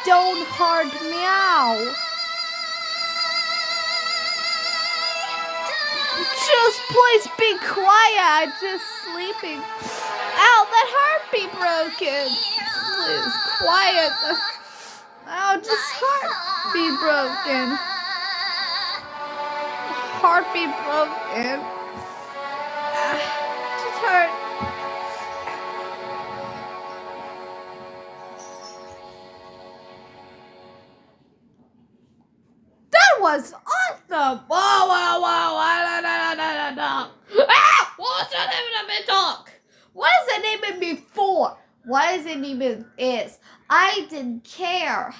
don't hurt meow. Just please be quiet. I'm just sleeping. Ow, that heart be broken. Please, quiet. Ow, just heart be broken. Heart be broken. Just hurt. That was awesome. Whoa. Ah, what was that even a talk? What is it even before? What is it even is? I didn't care.